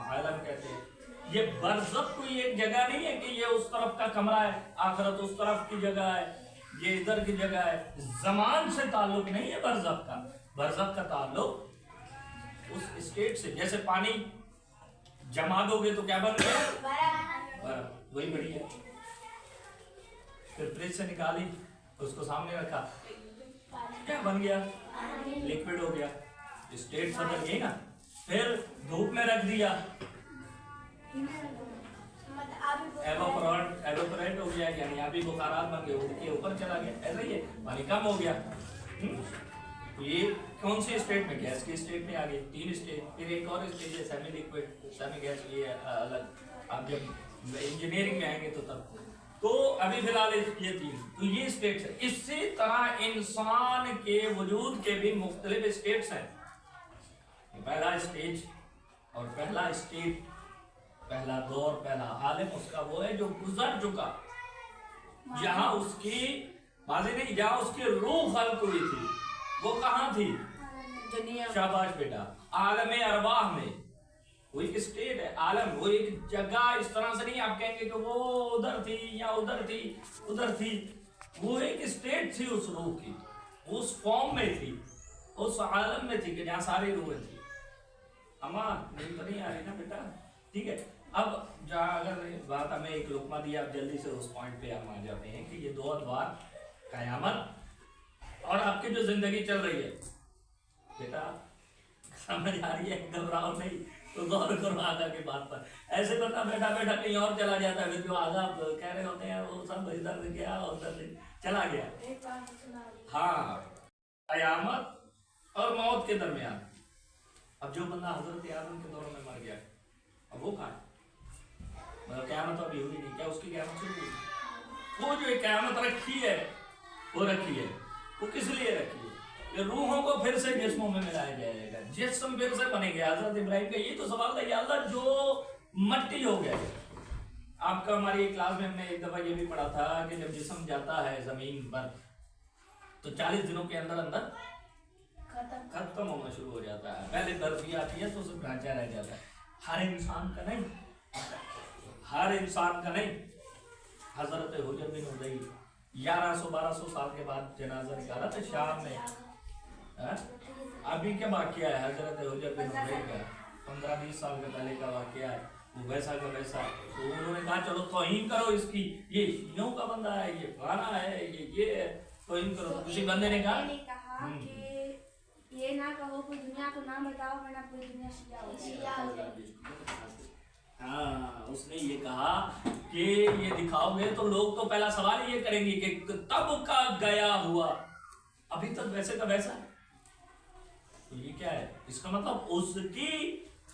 आलम कहते हैं। ये बरज़ख कोई एक जगह नहीं है कि ये उस तरफ का कमरा है, आखिरत उस तरफ की जगह है, ये इधर की जगह है। ज़मान से ताल्लुक नहीं है बरज़ख का। बरज़ख का ताल्लुक उस स्टेट से, जैसे पानी जमा दोगे तो क्या बन गया? बर्फ। वही बड़ी है। फिर फ्रिज से निकाली, उसको सामने रखा, क्या बन गया? लिक्विड हो गया। स्टेट बदल गई ना। फिर धूप में रख दिया, एवापोरेट हो गया, यानी अभी बुखारात बन गए, उड़ के ऊपर चला गया। ऐसा ही है, पानी कम हो गया। तो ये कौन सी स्टेट में? गैस की स्टेट में आ गई। 3 स्टेज। फिर एक और स्टेज है सेमी लिक्विड, सेमी गैस, ये अलग। आप जब इंजीनियरिंग में आएंगे तो तब। तो अभी फिलहाल ये 3, तो ये स्टेट्स है। इसी तरह इंसान के वजूद के भी मुख्तलिफ स्टेट्स हैं। पहला स्टेज और पहला स्टेट, पहला दौर, पहला आलम उसका वो है जो गुजर चुका, जहां उसकी बाजी नहीं, जहां उसकी रूह खल्क हुई थी। वो कहां थी? दुनिया। शाबाश बेटा, आलम अरवाह में। वो एक स्टेट है, आलम, वो एक जगह। इस तरह से नहीं आप कहेंगे कि वो उधर थी या उधर थी, उधर थी। वो एक स्टेट थी उस रूह की, उस फॉर्म में थी, उस आलम में थी कि जहां सारी रूहें थी। अम्मा नींद तो नहीं आ रही ना बेटा? ठीक है। अब जहाँ अगर बात हमें एक लुकमा दिया, अब जल्दी से उस पॉइंट पे हम आ जाते हैं कि ये 2 अदवार, कयामत और आपकी जो जिंदगी चल रही है। बेटा समझ आ रही है? घबराओ नहीं, तो गौर करो आगा की बात पर। ऐसे बंदा बैठा बैठा कहीं और चला जाता है, जो आगा कह रहे होते हैं वो सब इधर से गया और उधर से चला गया। हाँ, कयामत और मौत के दरमियान। अब जो बंदा हजरत आदम के दौर में मर गया, अब वो कहाँ है? मतलब क़यामत तो अभी हुई नहीं, क्या उसकी क़यामत शुरू हुई? वो जो एक क़यामत रखी है, वो रखी है, वो किस लिए रखी है? ये रूहों को फिर से जिस्मों में मिलाया जाएगा, जिस्म फिर से बनेंगे। हजरत इब्राहिम का ये तो सवाल था, अल्लाह जो मट्टी हो गया। आपका हमारी क्लास में हमने एक दफा ये भी पढ़ा था कि जब जिस्म जाता है जमीन पर तो 40 दिनों के अंदर अंदर खत्म होना शुरू हो जाता है। पहले दर्द आती है तो उसे ढांचा रह जाता है। हर इंसान का नहीं, हर इंसान का नहीं। हजरत हुजर बिन उदैर 1100-1200 साल के बाद जनाजा निकाला था शाम में। अभी क्या वाकया है हजरत हुजर बिन उदैर का? 15-20 साल के पहले का वाकया है। वो वैसा का वैसा। तो उन्होंने कहा चलो तौहीन करो इसकी, ये शीयों का बंदा है, ये फलाना है, ये है, तौहीन करो। तो किसी बंदे ने कहा ये ना कहो, कोई दुनिया को नाम बताओ वरना पूरी दुनिया शिया हो जाएगी। हाँ, उसने ये कहा कि ये दिखाओगे तो लोग तो पहला सवाल ये करेंगे कि तब का गया हुआ अभी तक वैसे का वैसा। तो ये क्या है? इसका मतलब उसकी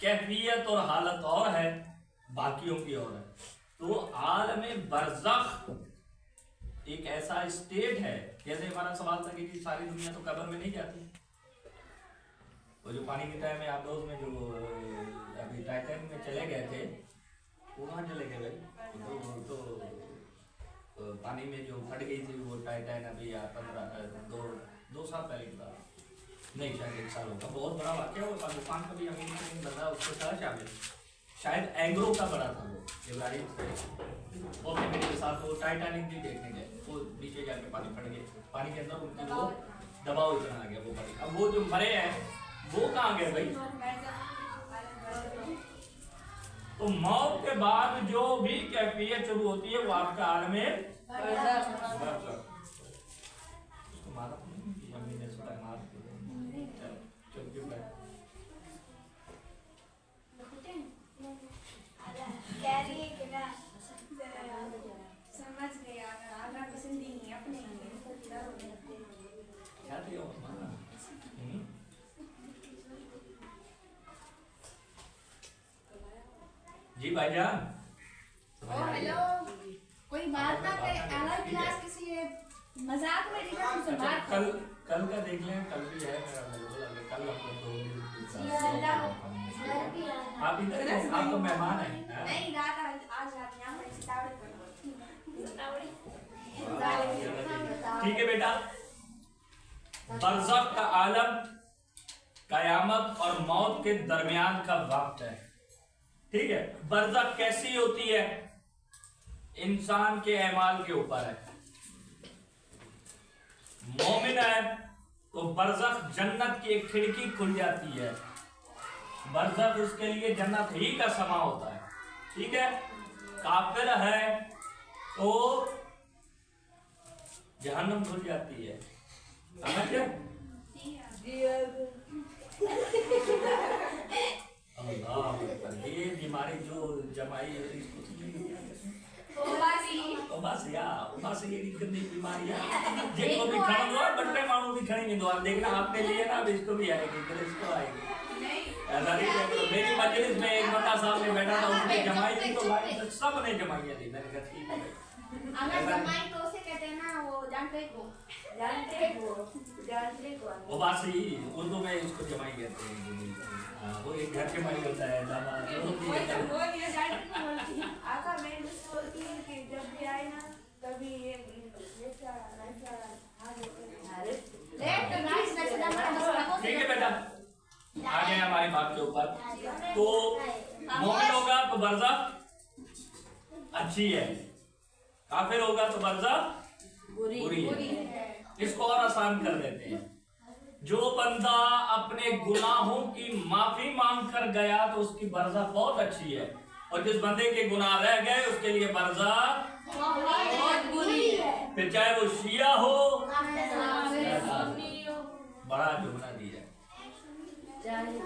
कैफियत और हालत और है, बाकियों की और है। तो आलम बरज़ख एक ऐसा स्टेट है, जैसे हमारा सवाल था कि सारी दुनिया तो कब्र में नहीं जाती। वो जो पानी के टाइम में आप लोग में जो अभी टाइटैनिक में चले गए थे, वो कहाँ चले गए भाई? तो पानी में जो फट गई थी वो टाइटैनिक, अभी 2 साल पहले की बात नहीं, शायद 1 साल होगा। बहुत बड़ा वाक्य हुआ। पाकिस्तान का भी अमीर बंदा उसके साथ शामिल, शायद एंग्रो का बड़ा था वो इब्राहिम से। और मेरे साथ वो टाइटैनिक भी देखने गए, वो नीचे जाके पानी फट गए, पानी के अंदर उनकी वो दबाव इतना आ गया वो पड़ी। अब वो जो मरे हैं वो कहाँ गए भाई? तो मौत के बाद जो भी कैफियत शुरू होती है वो आपका आलम बरज़ख। समझ गया, आगा पसंद ही नहीं अपने क्या थी जी भाईजान? हेलो, कोई बात ना करे। अलग क्लास किसी मजाक में दिखा तुमसे बात। कल का देख लें, कल भी है मेरा बिल्कुल। कल आप इधर हैं, आप तो मेहमान हैं। नहीं, रात आज रात यहाँ पर सितारे पर। ठीक है बेटा, बरज़ख का आलम कयामत और मौत के दरमियान का वक्त है। ठीक है। बरज़ख कैसी होती है? इंसान के अमाल के ऊपर है। मोमिन है तो बरज़ख जन्नत की एक खिड़की खुल जाती है, बरज़ख उसके लिए जन्नत ही का समा होता है, ठीक है। काफिर है तो जहन्नम खुल जाती है, समझ गए? ये बीमारी जो जमाई है इसको बस ये गंदी बीमारी है जिसको भी खड़ा हुआ बट्टे मानो भी खड़े नहीं दो। देखना आपने लिए ना, अब इसको भी आएगी, फिर इसको आएगी। ऐसा नहीं है। मेरी मजलिस में एक बंदा सामने बैठा था, उसने जमाई थी तो भाई सब ने जमाइयां दी। मैंने कहा ठीक है, अगर जमाई तो उसे कहते हैं ना, वो जानते को वो बात सही। उर्दू में इसको जमाई कहते हैं। वो एक घर के मालिक होता है दामाद। आका मैं उसको बोलती हूँ कि जब भी आए ना कभी ये ठीक है बेटा, आगे हमारी बात के ऊपर। तो मोमिन होगा तो बरज़ख अच्छी है, काफिर होगा तो बरज़ख बुरी है। इसको और आसान कर देते हैं। जो बंदा अपने गुनाहों की माफी मांग कर गया तो उसकी बरज़ख बहुत अच्छी है, और जिस बंदे के गुनाह रह गए उसके लिए बरज़ख बहुत बुरी है। फिर चाहे वो शिया हो, बड़ा जुमला दिया,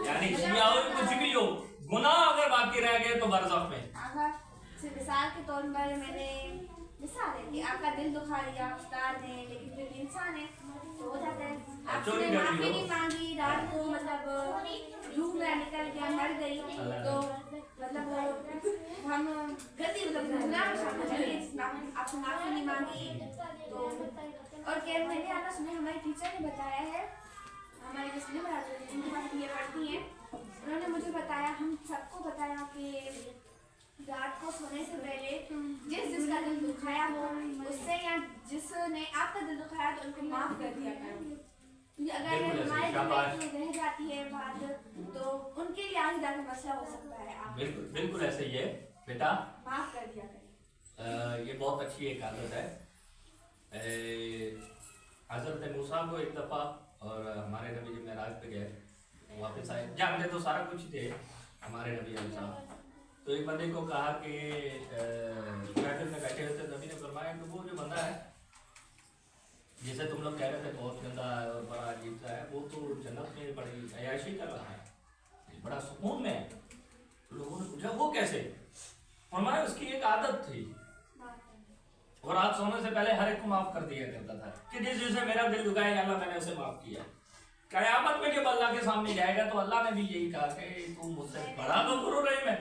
यानी शिया हो कुछ भी हो, गुनाह अगर बाकी रह गए तो बरज़ख में। अगर मिसाल के तौर पर मैंने मिसाल है कि आपका दिल दुखा दिया उस्ताद ने, लेकिन फिर भी इंसान है तो हो जाता है। आपने माफी नहीं मांगी, रात को मतलब रूह में निकल गया, मर गई, तो मतलब हम गलती आपसे माफी नहीं मांगी तो। और क्या मैंने आना सुना, हमारी टीचर ने बताया है, हमारे मुस्लिम उनके पास ये पढ़ती हैं, उन्होंने मुझे बताया, हम सबको बताया कि रात को सोने से पहले जिसका दिल दुखाया हो उससे, या जिसने आपका दिल दुखाया तो उनको माफ कर दिया करो। अगर हमारे दिल में रह जाती है बात तो उनके लिए आगे जाकर मसला हो सकता है। आप बिल्कुल बिल्कुल ऐसे ही है बेटा, माफ कर दिया करें। ये बहुत अच्छी एक आदत है। हजरत मूसा को एक दफा, और हमारे नबी जब मेराज पे गए वापस आए, जानते तो सारा कुछ थे हमारे नबी साहब। तो एक बंदे को कहा कि बैठक में बैठे हुए थे, नबी ने फरमाया कि वो जो बंदा है जिसे तुम लोग कह रहे थे बहुत गंदा है और बड़ा अजीब सा है, वो तो जन्नत में बड़ी अयाशी कर रहा है, बड़ा सुकून में है। लोगों ने पूछा वो कैसे? फरमाया उसकी एक आदत थी, और रात सोने से पहले हर एक को माफ कर दिया करता था कि जिसे मेरा दिल दुखाया अल्लाह मैंने उसे माफ किया। क़यामत में जब अल्लाह के सामने जाएगा तो अल्लाह ने भी यही कहा कि तुम मुझसे बड़ा गफूर रहीम है,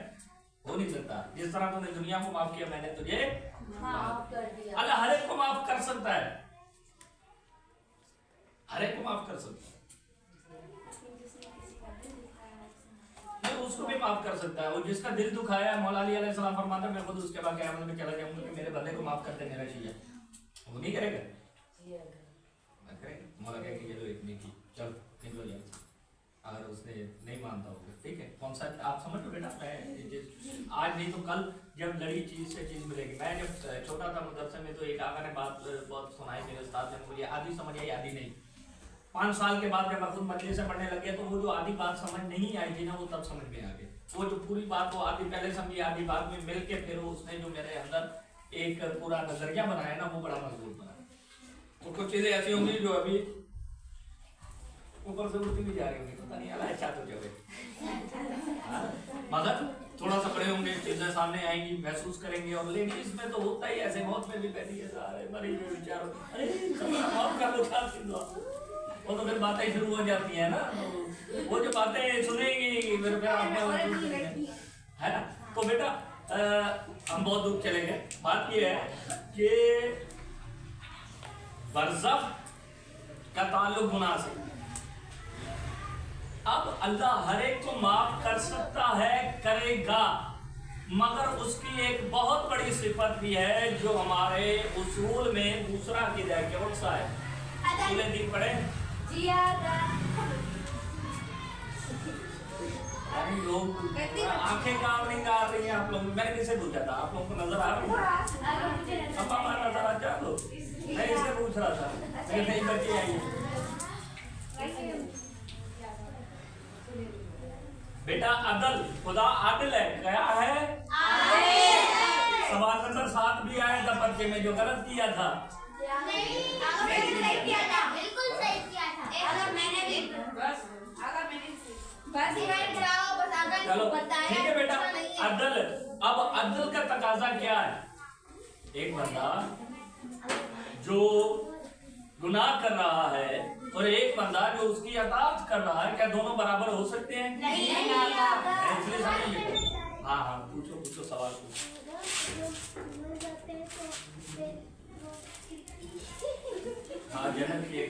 हो नहीं सकता। जिस तरह तुमने दुनिया को माफ किया मैंने तुझे माफ कर दिया। अल्लाह हर एक को माफ कर सकता है, हर एक को माफ कर सकता है, नहीं उसको भी माफ कर सकता है। और जिसका दिल दुखाया, मौला अली अलैहि सलाम फरमाता है मैं खुद उसके बाद क़यामत में चला जाऊंगा कि मेरे बंदे को माफ कर दे मेरा शिया, वो नहीं करेगा, मौला कहे कि ये लो एक नेकी, चल निकलो जाओ। अगर उसने नहीं मानता होगा, ठीक है, कौन सा आप समझ लो बेटा। मैं आज नहीं तो कल जब लड़ी चीज से चीज मिलेगी। मैं जब छोटा था मदरसे में तो एक आका ने बात बहुत सुनाई, मेरे उस्ताद ने मुझे आधी समझ आई आधी नहीं। 5 साल के बाद जब मैं खुद मजलिस से पढ़ने लग गया तो वो जो आधी बात समझ नहीं आई थी ना, वो तब समझ में आ गई। वो जो पूरी बात वो आधी पहले समझी आधी बाद में मिल के फिर उसने जो मेरे अंदर एक पूरा नजरिया बनाया ना, वो बड़ा मजबूत बना। तो कुछ चीजें ऐसी होंगी जो अभी ऊपर से उड़ती भी जा रही होंगी, पता नहीं अल्लाह अच्छा तो जो है मगर थोड़ा सा बड़े होंगे, चीजें सामने आएंगी, महसूस करेंगे। और लेडीज में तो होता ही ऐसे, मौत में भी बैठी है सारे मरी हुए विचारों, अरे मौत का तो क्या सीन हुआ, वो तो फिर बातें शुरू हो जाती है ना, तो वो जो बातें सुनेंगी फिर है ना। तो बेटा हम बहुत दूर चले गए। बात ये है कि बरज़ख का ताल्लुक गुनाह से। अब अल्लाह हर एक को माफ कर सकता है, करेगा, मगर उसकी एक बहुत बड़ी सिफत भी है जो हमारे उसूल में दूसरा अकीदा है। कौन सा है? पूरे दिन पढ़े लोग आंखें काम नहीं, मैंने किससे पूछा था? आप लोगों को नजर आ रहा है? अब हमारा नजर आ जा लो। मैं इससे पूछ रहा था लेकिन नहीं बची आई है। बेटा अदल, खुदा आदिल है, क्या है? सवाल नंबर 7 भी आया था पर्चे में जो गलत किया था। चलो ठीक है बेटा, अदल। अब अदल का तकाजा क्या है? एक बंदा जो गुनाह कर रहा है और एक बंदा जो उसकी अताअत कर रहा है, क्या दोनों बराबर हो सकते हैं? नहीं। इसलिए समझिए। हाँ हाँ, पूछो पूछो, सवाल पूछो। हाँ, जनक की एक